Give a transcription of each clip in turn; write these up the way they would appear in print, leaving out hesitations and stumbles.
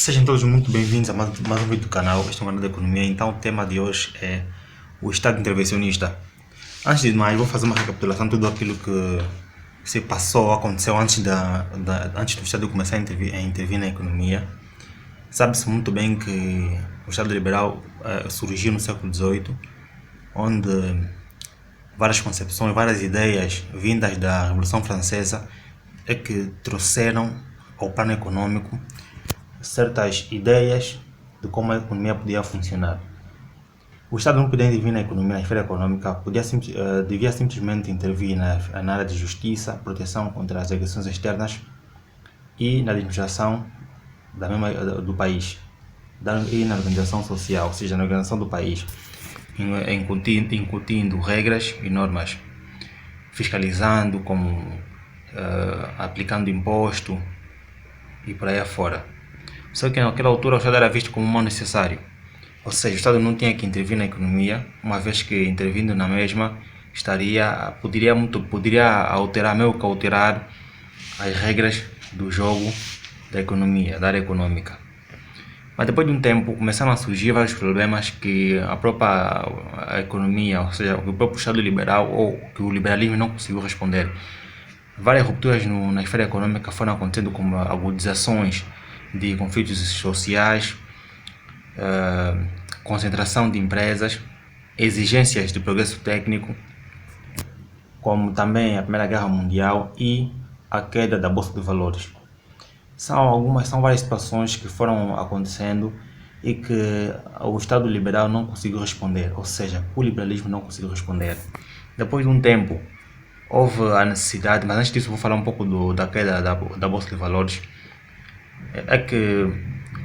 Sejam todos muito bem-vindos a mais um vídeo do canal. Este é um canal de economia. Então o tema de hoje é o Estado intervencionista. Antes de mais, vou fazer uma recapitulação de tudo aquilo que se passou, aconteceu antes do Estado começar a intervir na economia. Sabe-se muito bem que o Estado liberal surgiu no século XVIII, onde várias concepções, várias ideias vindas da Revolução Francesa é que trouxeram ao plano econômico certas ideias de como a economia podia funcionar. O Estado não podia intervir na economia, na esfera econômica, devia simplesmente intervir na área de justiça, proteção contra as agressões externas e na administração do país, e na organização social, ou seja, na organização do país, incutindo regras e normas, fiscalizando, aplicando imposto e por aí afora. Só que naquela altura o Estado era visto como mal necessário, ou seja, o Estado não tinha que intervir na economia, uma vez que intervindo na mesma poderia alterar, meio que alterar as regras do jogo da economia, da área econômica. Mas depois de um tempo começaram a surgir vários problemas que a própria economia, ou seja, o próprio Estado liberal ou que o liberalismo não conseguiu responder. Várias rupturas na esfera econômica foram acontecendo, como agudizações de conflitos sociais, concentração de empresas, exigências de progresso técnico, como também a Primeira Guerra Mundial e a queda da Bolsa de Valores. São várias situações que foram acontecendo e que o Estado liberal não conseguiu responder, ou seja, o liberalismo não conseguiu responder. Depois de um tempo, houve a necessidade, mas antes disso vou falar um pouco da queda da Bolsa de Valores. É que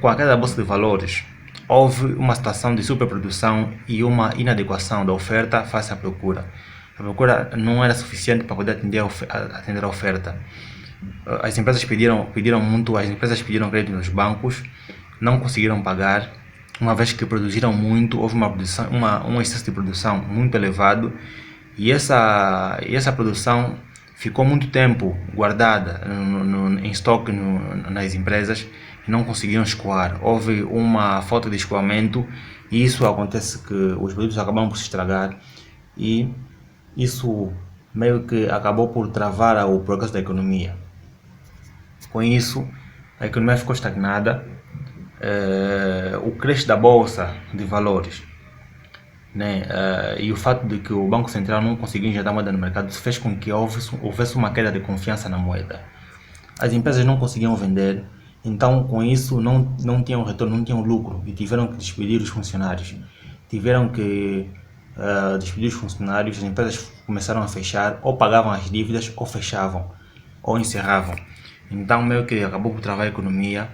com a queda da Bolsa de Valores houve uma situação de superprodução e uma inadequação da oferta face à procura. A procura não era suficiente para poder atender a oferta. As empresas pediram crédito nos bancos, não conseguiram pagar, uma vez que produziram muito, houve um excesso de produção muito elevado e essa produção ficou muito tempo guardada em estoque nas empresas e não conseguiram escoar. Houve uma falta de escoamento e isso acontece que os produtos acabam por se estragar e isso meio que acabou por travar o progresso da economia. Com isso, a economia ficou estagnada, o crescimento da bolsa de valores, né? E o fato de que o Banco Central não conseguiu injetar moeda no mercado fez com que houvesse uma queda de confiança na moeda. As empresas não conseguiam vender, então com isso não tinham retorno, não tinham lucro e tiveram que despedir os funcionários. Despedir os funcionários, as empresas começaram a fechar, ou pagavam as dívidas, ou fechavam, ou encerravam. Então meio que acabou por travar a economia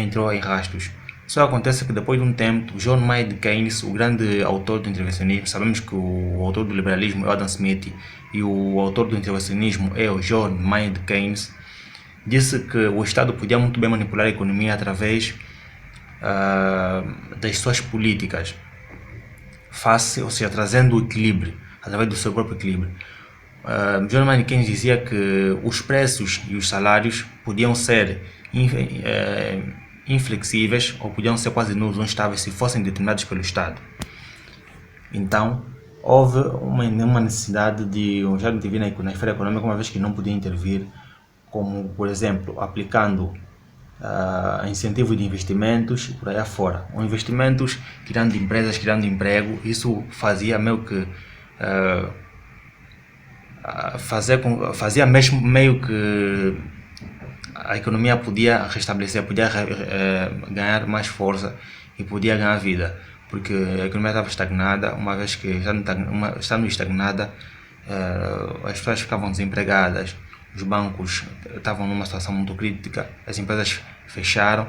entrou em rastros. Só acontece que depois de um tempo, John Maynard Keynes, o grande autor do intervencionismo, sabemos que o autor do liberalismo é o Adam Smith e o autor do intervencionismo é o John Maynard Keynes, disse que o Estado podia muito bem manipular a economia através das suas políticas, ou seja, trazendo o equilíbrio, através do seu próprio equilíbrio. John Maynard Keynes dizia que os preços e os salários podiam ser inflexíveis ou podiam ser quase nulos ou instáveis se fossem determinados pelo Estado. Então, houve uma necessidade de um Estado intervir na esfera econômica, uma vez que não podia intervir, como, por exemplo, aplicando incentivo de investimentos e por aí afora. Ou investimentos, criando empresas, criando emprego, isso fazia meio que fazia mesmo meio que a economia podia restabelecer, podia ganhar mais força e podia ganhar vida, porque a economia estava estagnada. Uma vez que estando estagnada, as pessoas ficavam desempregadas, os bancos estavam numa situação muito crítica, as empresas fecharam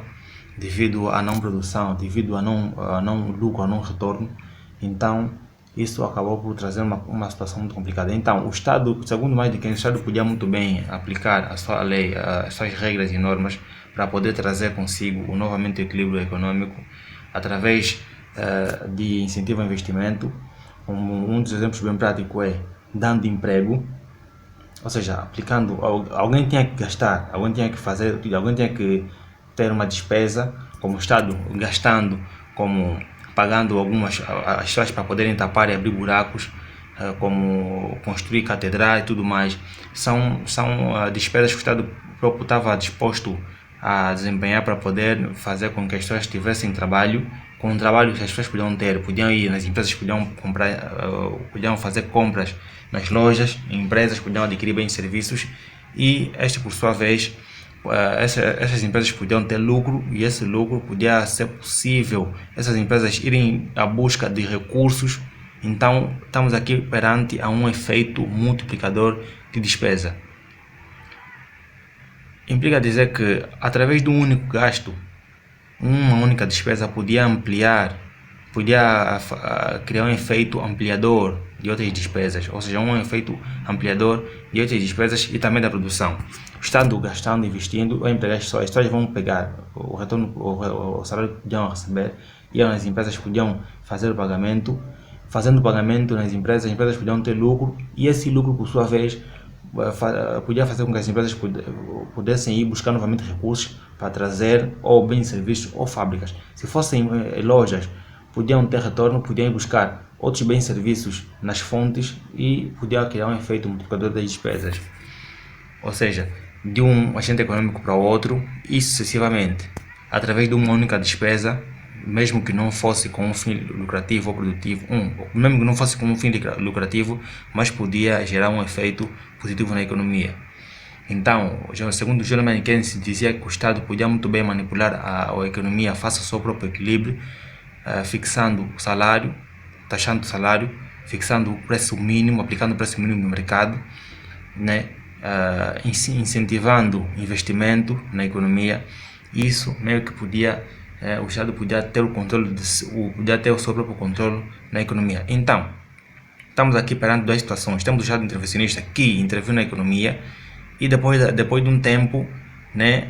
devido à não produção, devido a não lucro, a não retorno. Então isso acabou por trazer uma situação muito complicada. Então o Estado, segundo mais de quem, o Estado podia muito bem aplicar a sua lei, as suas regras e normas para poder trazer consigo novamente o equilíbrio econômico através de incentivo ao investimento. Um dos exemplos bem práticos é dando emprego, ou seja, aplicando, alguém tinha que gastar, alguém tinha que fazer, alguém tinha que ter uma despesa, como o Estado gastando, como pagando algumas as pessoas para poderem tapar e abrir buracos, como construir catedrais e tudo mais, são despesas que o Estado próprio estava disposto a desempenhar para poder fazer com que as pessoas tivessem trabalho. Com o trabalho que as pessoas podiam ter, podiam ir nas empresas, podiam comprar, podiam fazer compras nas lojas, empresas podiam adquirir bens e serviços, e este, por sua vez, essas empresas podiam ter lucro, e esse lucro podia ser possível essas empresas irem à busca de recursos. Então estamos aqui perante a um efeito multiplicador de despesa. Implica dizer que através de um único gasto, uma única despesa podia ampliar, podia criar um efeito ampliador de outras despesas, ou seja, um efeito ampliador de outras despesas e também da produção. O Estado gastando, investindo, vai empregar as pessoas vão pegar o retorno, o salário que podiam receber, e as empresas podiam fazer o pagamento. Fazendo o pagamento nas empresas, as empresas podiam ter lucro, e esse lucro, por sua vez, podia fazer com que as empresas pudessem ir buscar novamente recursos para trazer ou bens e serviços ou fábricas. Se fossem lojas, podiam ter retorno, podiam ir buscar outros bens e serviços nas fontes e podia criar um efeito multiplicador das despesas. Ou seja, de um agente econômico para o outro e sucessivamente, através de uma única despesa, mesmo que não fosse com um fim lucrativo ou produtivo, mesmo que não fosse com um fim lucrativo, mas podia gerar um efeito positivo na economia. Então, segundo John Keynes, dizia que o Estado podia muito bem manipular a economia face ao seu próprio equilíbrio, fixando o salário, taxando o salário, fixando o preço mínimo, aplicando o preço mínimo no mercado, né? Incentivando investimento na economia. Isso meio que podia, o Estado podia ter o controle, podia ter o seu próprio controle na economia. Então, estamos aqui perante duas situações. Temos o Estado intervencionista que interviu na economia, e depois de um tempo, né,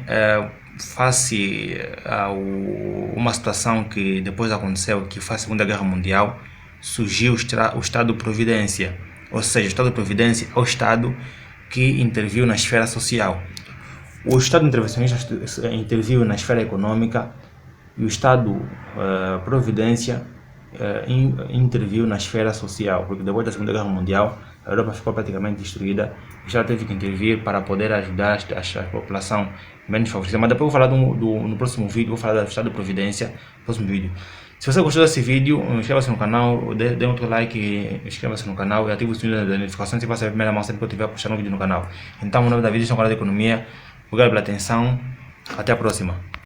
face a uma situação que depois aconteceu, que foi a Segunda Guerra Mundial, surgiu o Estado-Providência. Ou seja, o Estado-Providência é o Estado que interviu na esfera social. O Estado intervencionista interviu na esfera econômica, e o Estado-Providência interviu na esfera social, porque depois da Segunda Guerra Mundial a Europa ficou praticamente destruída, e já teve que intervir para poder ajudar a população menos favorecida. Mas depois eu vou falar no próximo vídeo, vou falar do Estado-Providência no próximo vídeo. Se você gostou desse vídeo, inscreva-se no canal, dê outro like, inscreva-se no canal e ative o sininho das notificações, se você é a primeira mão sempre que eu estiver postando um vídeo no canal. Então, o nome da vídeo é o canal de Economia. Obrigado pela atenção, até a próxima.